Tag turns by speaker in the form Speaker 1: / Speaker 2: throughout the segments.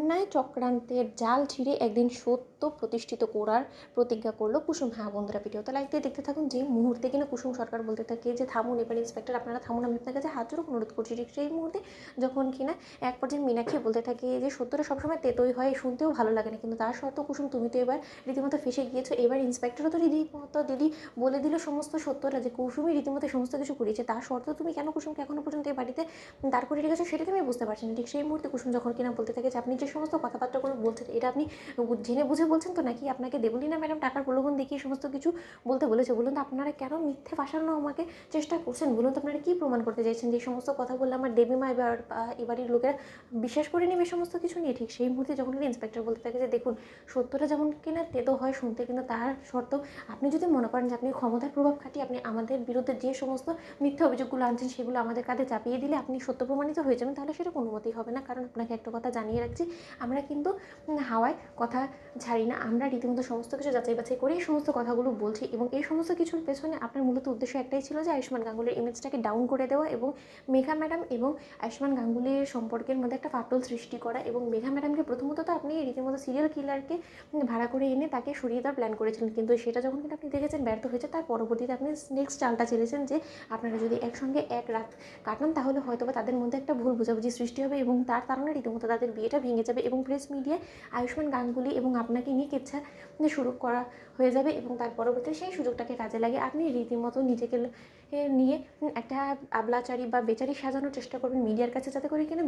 Speaker 1: অন্যায় চক্রান্তের জাল ছিঁড়ে একদিন সত্য প্রতিষ্ঠিত করার প্রতিজ্ঞা করলো কুসুম। হ্যাঁ বন্ধুরা, ভিডিওতে লাইক দিয়ে দেখতে থাকুন। যে মুহূর্তে কিনা কুসুম সরকার বলতে থাকে যে থামুন এবার ইন্সপেক্টর, আপনারা থামুন, আমি আপনার কাছে হাত জোড় অনুরোধ করছি, ঠিক সেই মুহূর্তে যখন কিনা এক পর্যায়ে মীনাক্ষী বলতে থাকে যে সত্যটা সবসময় তেতোই হয়, শুনতেও ভালো লাগে না, কিন্তু তার সত্ত্বেও কুসুম তুমি তো এবার রীতিমতো ফেসে গিয়েছো। এবার ইন্সপেক্টরও তো রীতিমতো দিদি বলে দিল সমস্ত সত্যটা, যে কুসুমই রীতিমতো সমস্ত কিছু করিয়েছে, তার সত্ত্বেও তুমি কেন কুসুমকে এখনো পর্যন্ত এই বাড়িতে দাঁড় করে রেখেছো, সেটাকে আমি বুঝতে পারছি না। ঠিক সেই মুহূর্তে কুসুম যখন কিনা বলতে থাকে যে আপনি যে সমস্ত কথাবার্তাগুলো বলছেন এটা আপনি জেনে বুঝে বলছেন তো, নাকি আপনাকে দেবলীনা ম্যাডাম টাকার প্রলোভন দেখিয়ে সমস্ত কিছু বলতে বলেছে? বলুন তো, আপনারা কেন মিথ্যে ফাঁসানো আমাকে চেষ্টা করছেন? বলুন তো, আপনারা কী প্রমাণ করতে চাইছেন যে এই সমস্ত কথা বললে আমার দেবীমা এবারের লোকেরা বিশ্বাস করে নেবে সমস্ত কিছু নিয়ে? ঠিক সেই মুহূর্তে যখন ইন্সপেক্টর বলতে থাকে যে দেখুন, সত্যটা যেমন কিনা তেতো হয় শুনতে, কিন্তু তার সত্ত্বেও আপনি যদি মনে করেন যে আপনি ক্ষমতার প্রভাব খাটিয়ে আপনি আমাদের বিরুদ্ধে যে সমস্ত মিথ্যা অভিযোগগুলো আনছেন সেগুলো আমাদের কাঁধে চাপিয়ে দিলে আপনি সত্য প্রমাণিত হয়ে যাবেন, তাহলে সেটা কোনোমতেই হবে না। কারণ আপনাকে একটা কথা জানিয়ে রাখছি, আমরা কিন্তু হাওয়ায় কথা ছাড়ি না, আমরা রীতিমতো সমস্ত কিছু যাচাই বাছাই করে এই সমস্ত কথাগুলো বলছি। এবং এই সমস্ত কিছুর পেছনে আপনার মূলত উদ্দেশ্য একটাই ছিল যে আয়ুষ্মান গাঙ্গুলির ইমেজটাকে ডাউন করে দেওয়া এবং মেঘা ম্যাডাম এবং আয়ুষ্মান গাঙ্গুলির সম্পর্কের মধ্যে একটা ফাটল সৃষ্টি করা। এবং মেঘা ম্যাডামকে প্রথমত তো আপনি রীতিমতো সিরিয়াল কিলারকে ভাড়া করে এনে তাকে সরিয়ে দেওয়ার প্ল্যান করেছিলেন, কিন্তু সেটা যখন কিন্তু আপনি দেখেছেন ব্যর্থ হয়েছে, তার পরবর্তীতে আপনি নেক্সট চালটা চেলেছেন যে আপনারা যদি একসঙ্গে এক রাত কাটান তাহলে হয়তো বা তাদের মধ্যে একটা ভুল বোঝাবুঝি সৃষ্টি হবে এবং তার কারণে রীতিমতো তাদের বিয়েটা ভেঙে যাবে এবং প্রেস মিডিয়ায় আয়ুষ্মান গাঙ্গুলি এবং আপনাকে নিয়ে কেচ্ছা শুরু করা হয়ে যাবে। এবং তার পরবর্তীতে সেই সুযোগটাকে কাজে লাগে আপনি রীতিমতো নিজেকে নিয়ে একটা আবলাচারী বা বেচারি সাজানোর চেষ্টা করবেন মিডিয়ার কাছে, যাতে করে কিনা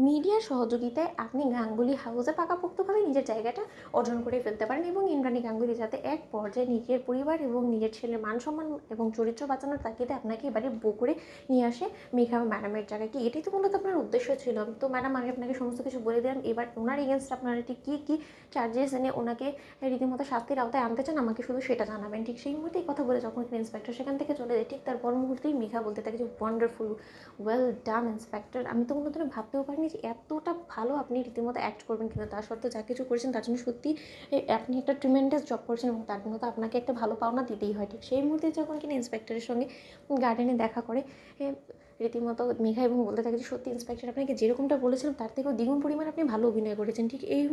Speaker 1: মিডিয়ার সহযোগিতায় আপনি গাঙ্গুলি হাউসে পাকাপোক্তভাবে নিজের জায়গাটা অর্জন করে ফেলতে পারেন এবং ইন্দ্রাণী গাঙ্গুলি যাতে এক পর্যায়ে নিজের পরিবার এবং নিজের ছেলের মান সম্মান এবং চরিত্র বাঁচানোর তাগিদে আপনাকে এবারে বউ করে নিয়ে আসে মেঘা ম্যাডামের জায়গায়। কি এটাই তো মূলত আপনার উদ্দেশ্য ছিল? তো ম্যাডাম, আমি আপনাকে সমস্ত কিছু বলে দিলাম, এবার ওনার এগেনস্ট আপনারা ঠিক কী কী চার্জেস এনে ওনাকে রীতিমতো শাস্তির আওতায় আনতে চান আমাকে শুধু সেটা জানাবেন। ঠিক সেই মুহূর্তে এই কথা বলে যখন ইন্সপেক্টর সেখান থেকে চলে যায়, ঠিক তার পর মুহূর্তেই মেঘা বলতে থাকে যে ওয়ান্ডারফুল, ওয়েল ডান ইন্সপেক্টর, আমি তো কোনোদিনও ভাবতেও পারিনি যে এতটা ভালো আপনি রীতিমতো অ্যাক্ট করবেন, কিন্তু তার সত্ত্বেও যা কিছু করেছেন তার জন্য সত্যি আপনি একটা ট্রিমেন্ডাস জব করছেন এবং তার জন্য তো আপনাকে একটা ভালো পাওনা দিতেই হয়। ঠিক সেই মুহূর্তে যখন কিনা ইন্সপেক্টরের সঙ্গে গার্ডেনে দেখা করে রীতিমতো মেঘা এবং বলতে থাকে যে সত্যি ইন্সপেক্টর, আপনাকে যেরকমটা বলেছিলাম তার থেকেও দ্বিগুণ পরিমাণ আপনি ভালো অভিনয় করেছেন। ঠিক এই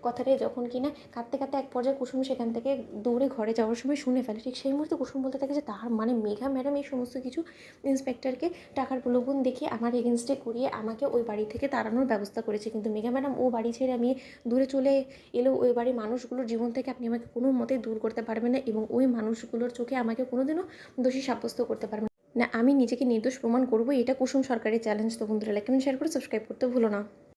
Speaker 1: কথাটাই যখন কিনা কাঁদতে কাঁদতে এক পর্যায়ে কুসুম সেখান থেকে দৌড়ে ঘরে যাওয়ার সময় শুনে ফেলে, ঠিক সেই মুহূর্তে কুসুম বলতে থাকে যে তার মানে মেঘা ম্যাডাম এই সমস্ত কিছু ইন্সপেক্টরকে টাকার প্রলোভন দেখিয়ে আমার এগেনস্টে করিয়ে আমাকে ওই বাড়ি থেকে তাড়ানোর ব্যবস্থা করেছে। কিন্তু মেঘা ম্যাডাম ও বাড়ি ছেড়ে আমি দূরে চলে এলেও ওই বাড়ির মানুষগুলোর জীবন থেকে আপনি আমাকে কোনো মতেই দূর করতে পারবেন না এবং ওই মানুষগুলোর চোখে আমাকে কোনোদিনও দোষী সাব্যস্ত করতে পারবেন না। আমি নিজেকে নির্দোষ প্রমাণ করবো, এটা কুসুম সরকারের চ্যালেঞ্জ। তো বন্ধুরা, লাইক কমেন্ট শেয়ার করে সাবস্ক্রাইব করতে ভুলো না।